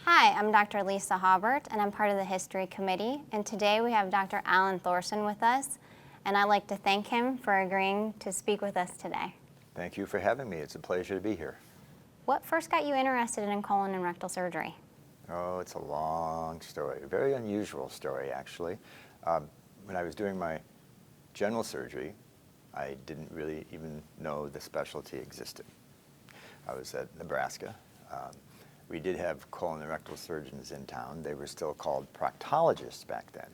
Hi, I'm Dr. Lisa Haubert, and I'm part of the History Committee. And today we have Dr. Alan Thorson with us, and I'd like to thank him for agreeing to speak with us today. Thank you for having me. It's a pleasure to be here. What first got you interested in colon and rectal surgery? Oh, it's a long story, a very unusual story, actually. When I was doing my general surgery, I didn't really even know the specialty existed. I was at Nebraska. We did have colon and rectal surgeons in town. They were still called proctologists back then.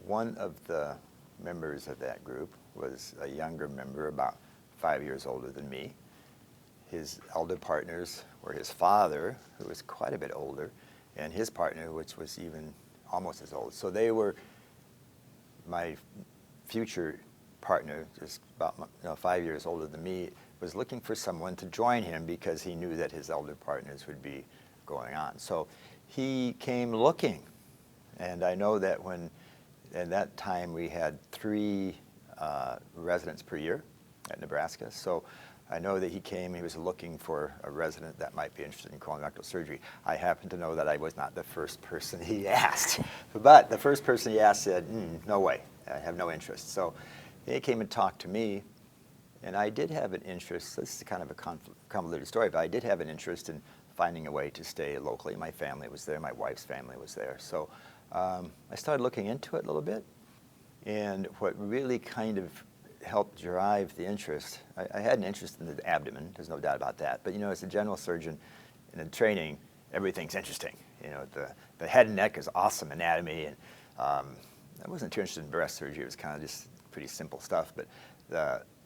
One of the members of that group was a younger member, about 5 years older than me. His elder partners were his father, who was quite a bit older, and his partner, which was even almost as old. So they were my future partner, just about 5 years older than me, was looking for someone to join him because he knew that his elder partners would be going on. So he came looking, and I know that at that time we had 3 residents per year at Nebraska. So I know that he was looking for a resident that might be interested in colon and rectal surgery. I happen to know that I was not the first person he asked, but the first person he asked said, no way, I have no interest. So he came and talked to me, and I did have an interest. This is kind of a convoluted story, but I did have an interest in finding a way to stay locally. My family was there, my wife's family was there. So I started looking into it a little bit, and what really kind of helped drive the interest, I had an interest in the abdomen, there's no doubt about that, but as a general surgeon in the training, everything's interesting. The head and neck is awesome anatomy, and I wasn't too interested in breast surgery. It was kind of just pretty simple stuff, but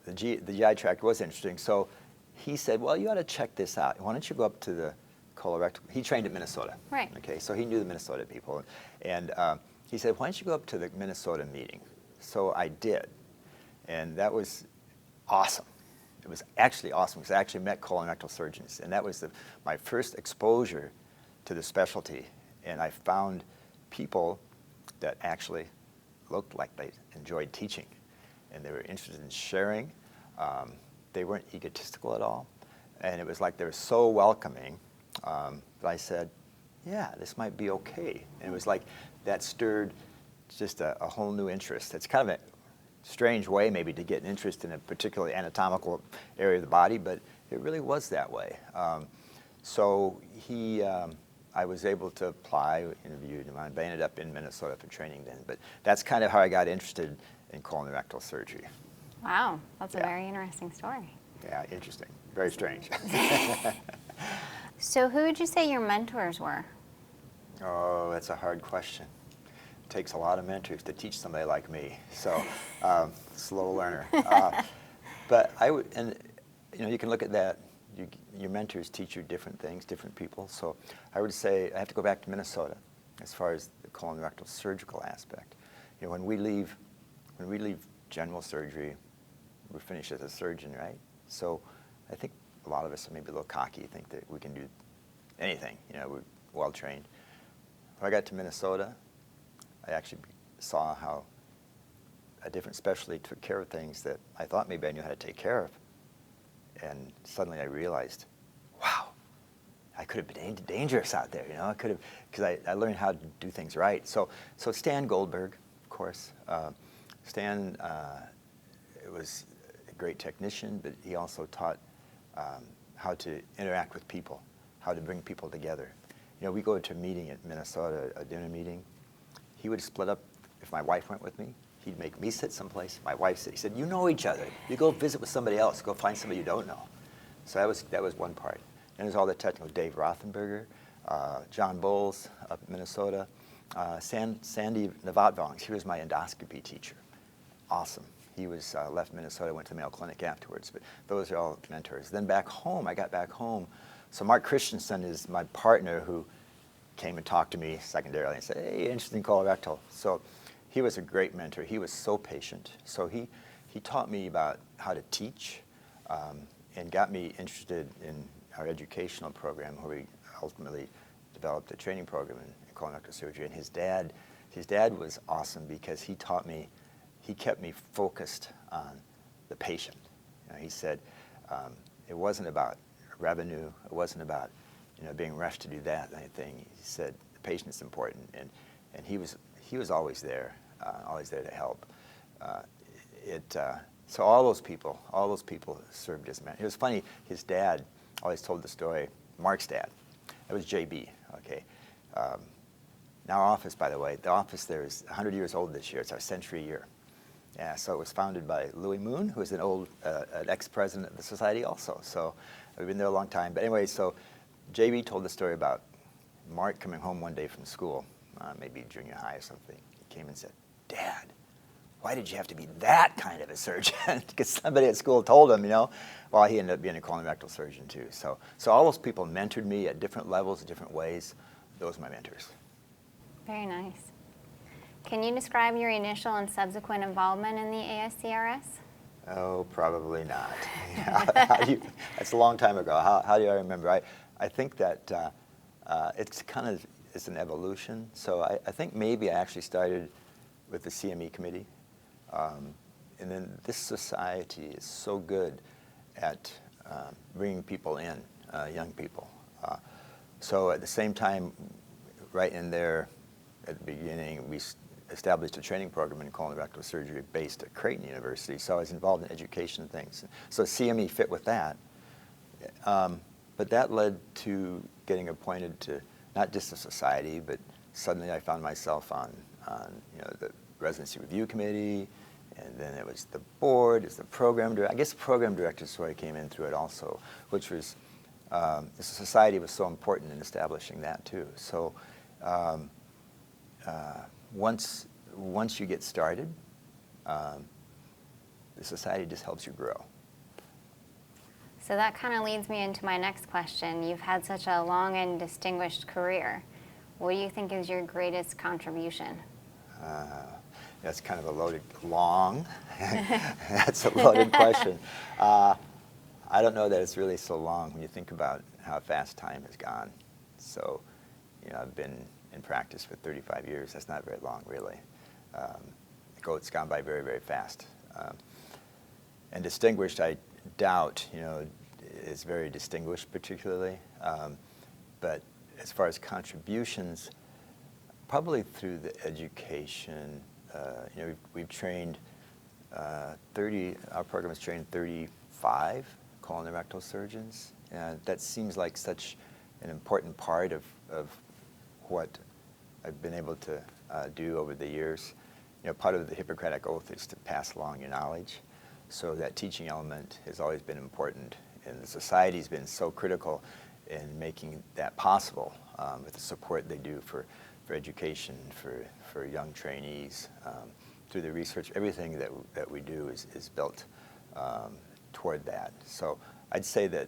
the GI tract was interesting. So he said, well, you ought to check this out. Why don't you go up to the colorectal? He trained at Minnesota. Right. Okay, so he knew the Minnesota people. And he said, why don't you go up to the Minnesota meeting? So I did. And that was awesome. It was actually awesome because I actually met colon and rectal surgeons. And that was my first exposure to the specialty. And I found people that actually looked like they enjoyed teaching. And they were interested in sharing. They weren't egotistical at all. And it was like they were so welcoming that I said, yeah, this might be okay. And it was like that stirred just a whole new interest. It's kind of a strange way maybe to get an interest in a particularly anatomical area of the body, but it really was that way. So I was able to apply, interviewed him, but I ended up in Minnesota for training then. But that's kind of how I got interested in colon and rectal surgery. Wow, that's a very interesting story. Yeah, interesting. Very strange. So who would you say your mentors were? Oh, that's a hard question. It takes a lot of mentors to teach somebody like me. So, slow learner. But you can look at that. Your mentors teach you different things, different people. So I would say I have to go back to Minnesota as far as the colon and rectal surgical aspect. When we leave general surgery, we're finished as a surgeon, right? So I think a lot of us are maybe a little cocky, think that we can do anything. We're well trained. When I got to Minnesota, I actually saw how a different specialty took care of things that I thought maybe I knew how to take care of. And suddenly I realized, wow, I could have been dangerous out there, I could have, because I learned how to do things right. So Stan Goldberg, of course. Stan was a great technician, but he also taught how to interact with people, how to bring people together. We go to a meeting at Minnesota, a dinner meeting. He would split up. If my wife went with me, he'd make me sit someplace. My wife said, he said, you know each other. You go visit with somebody else. Go find somebody you don't know. So that was one part. And there's all the technical, Dave Rothenberger, John Bowles up in Minnesota, Sandy Navatvong. He was my endoscopy teacher. Awesome. He was left Minnesota, went to the Mayo Clinic afterwards. But those are all mentors. Then back home, I got back home. So Mark Christensen is my partner who came and talked to me secondarily and said, hey, interested in colorectal. So he was a great mentor. He was so patient. So he taught me about how to teach and got me interested in our educational program where we ultimately developed a training program in colon rectal surgery. And his dad was awesome because he kept me focused on the patient. He said it wasn't about revenue. It wasn't about being rushed to do that kind of thing. He said the patient's important, and he was always there to help. So all those people served as men. It was funny. His dad always told the story. Mark's dad, that was JB. Okay. Now our office, by the way, the office there is 100 years old this year. It's our century year. Yeah, so it was founded by Louis Moon, who was an ex-president of the society also. So we've been there a long time. But anyway, so JB told the story about Mark coming home one day from school, maybe junior high or something. He came and said, "Dad, why did you have to be that kind of a surgeon?" Because somebody at school told him, Well, he ended up being a colorectal surgeon too. So all those people mentored me at different levels, different ways. Those are my mentors. Very nice. Can you describe your initial and subsequent involvement in the ASCRS? Oh, probably not. That's a long time ago. How do I remember? I think that it's an evolution. So I think maybe I actually started with the CME committee. And then this society is so good at bringing people in, young people. So at the same time, right in there at the beginning, we established a training program in colorectal surgery based at Creighton University. So I was involved in education things. So CME fit with that. But that led to getting appointed to not just the society, but suddenly I found myself on the residency review committee, and then it was the board, it's the program director. I guess the program director is where I came in through it also, which was, the society was so important in establishing that too. So once you get started, the society just helps you grow. So that kind of leads me into my next question. You've had such a long and distinguished career. What do you think is your greatest contribution? That's kind of a loaded, that's a loaded question. I don't know that it's really so long when you think about how fast time has gone. So, I've been in practice for 35 years. That's not very long, really. It's gone by very, very fast. And distinguished, I doubt, is very distinguished particularly. But as far as contributions, probably through the education, we've trained our program has trained 35 colon and rectal surgeons. That seems like such an important part of what I've been able to do over the years. Part of the Hippocratic Oath is to pass along your knowledge. So that teaching element has always been important, and the society's been so critical in making that possible with the support they do for education, for young trainees, through the research. Everything that we do is built toward that. So I'd say that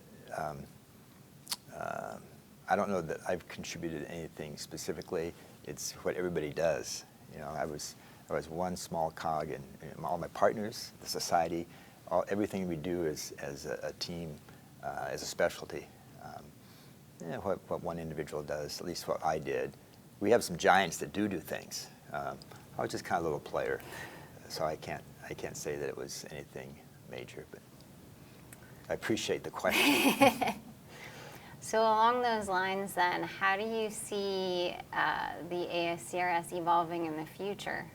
I don't know that I've contributed anything specifically. It's what everybody does. I was one small cog in all my partners, the society. Everything we do is as a team, as a specialty. What one individual does, at least what I did. We have some giants that do things. I was just kind of a little player, so I can't say that it was anything major, but I appreciate the question. So along those lines then, how do you see the ASCRS evolving in the future?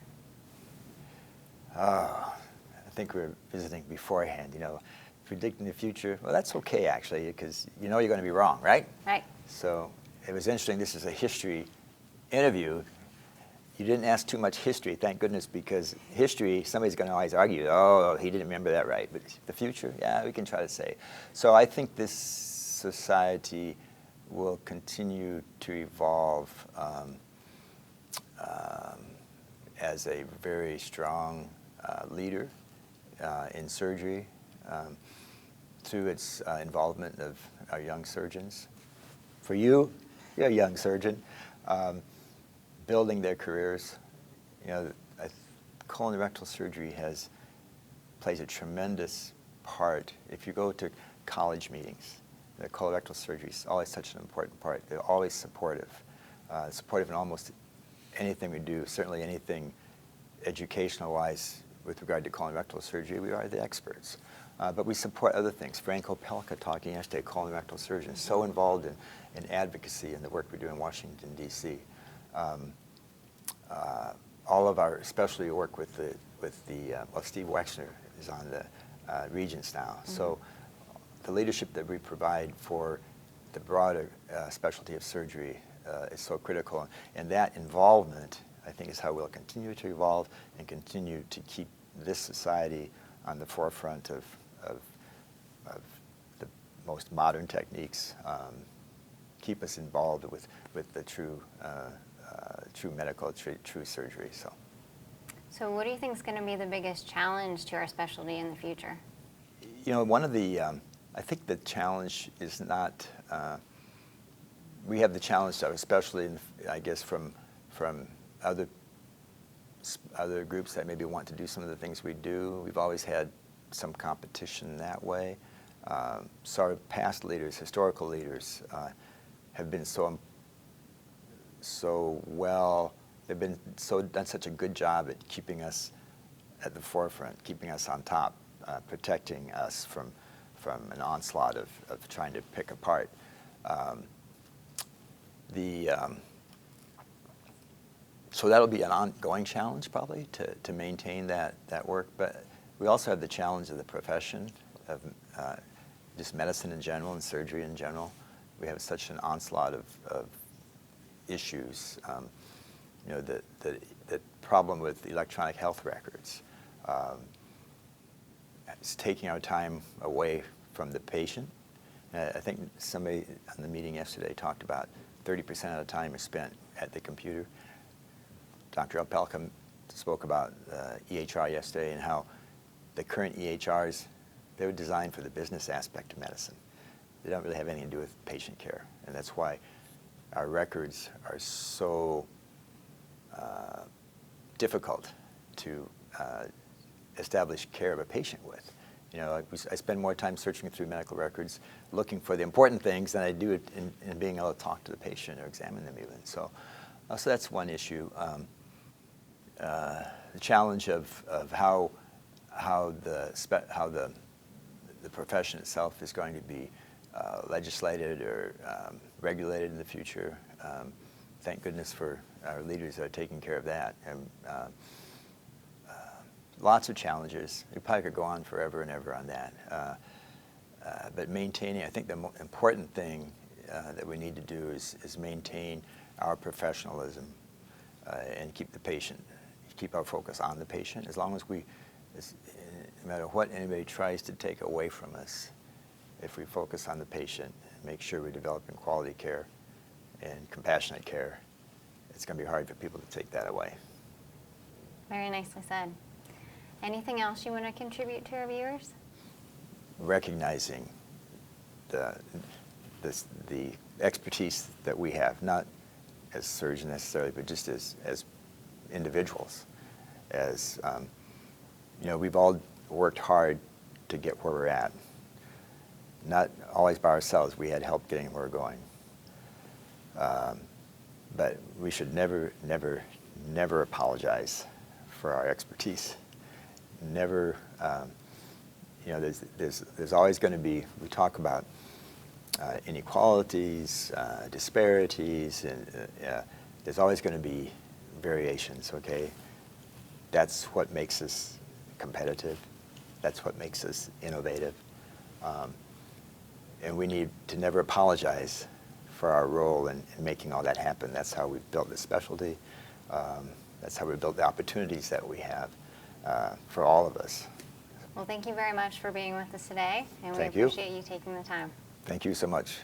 I think we were visiting beforehand, predicting the future. Well, that's okay, actually, because you're going to be wrong, right? Right. So it was interesting. This is a history interview. You didn't ask too much history, thank goodness, because history, somebody's going to always argue, oh, he didn't remember that right. But the future, yeah, we can try to say. So I think this society will continue to evolve as a very strong leader in surgery through its involvement of our young surgeons. For you, you're a young surgeon, building their careers. Colorectal surgery plays a tremendous part. If you go to college meetings, the colorectal surgery is always such an important part. They're always supportive. Supportive in almost anything we do, certainly anything educational-wise with regard to colorectal surgery. We are the experts. But we support other things. Franco Pelka talking yesterday, colorectal surgeon, so involved in advocacy and the work we do in Washington, D.C. All of our specialty work with well, Steve Wexner is on the Regents now. So the leadership that we provide for the broader specialty of surgery is so critical. And that involvement, I think, is how we'll continue to evolve and continue to keep this society on the forefront of the most modern techniques, keep us involved with the true medical, true surgery. So what do you think is going to be the biggest challenge to our specialty in the future? You know, one of the, I think the challenge is not, we have the challenge, especially, I guess, from other groups that maybe want to do some of the things we do. We've always had some competition that way. So our past leaders, historical leaders, have been so well, they've been done such a good job at keeping us at the forefront, keeping us on top, protecting us from an onslaught of trying to pick apart. So that'll be an ongoing challenge probably to maintain that work. But we also have the challenge of the profession of just medicine in general and surgery in general. We have such an onslaught of issues. You know, the problem with electronic health records. It's taking our time away from the patient. I think somebody on the meeting yesterday talked about 30% of the time is spent at the computer. Dr. Opelka spoke about EHR yesterday and how the current EHRs, they were designed for the business aspect of medicine. They don't really have anything to do with patient care. And that's why our records are so difficult to establish care of a patient with. You know, I spend more time searching through medical records, looking for the important things than I do in being able to talk to the patient or examine them even. So that's one issue. The challenge of how the profession itself is going to be legislated or regulated in the future. Thank goodness for our leaders that are taking care of that. And, lots of challenges. We probably could go on forever and ever on that. But maintaining, I think the important thing that we need to do is maintain our professionalism and keep our focus on the patient. As long as no matter what anybody tries to take away from us, if we focus on the patient, make sure we're developing quality care and compassionate care, it's going to be hard for people to take that away. Very nicely said. Anything else you want to contribute to our viewers? Recognizing the expertise that we have, not as surgeons necessarily, but just as individuals. As you know, we've all worked hard to get where we're at. Not always by ourselves. We had help getting where we're going. But we should never apologize for our expertise. Never, you know, there's always going to be, we talk about inequalities, disparities, and there's always going to be variations, okay? That's what makes us competitive. That's what makes us innovative. And we need to never apologize for our role in making all that happen. That's how we've built this specialty. That's how we built the opportunities that we have for all of us. Well, thank you very much for being with us today, and we Thank you. appreciate you taking the time. Thank you so much.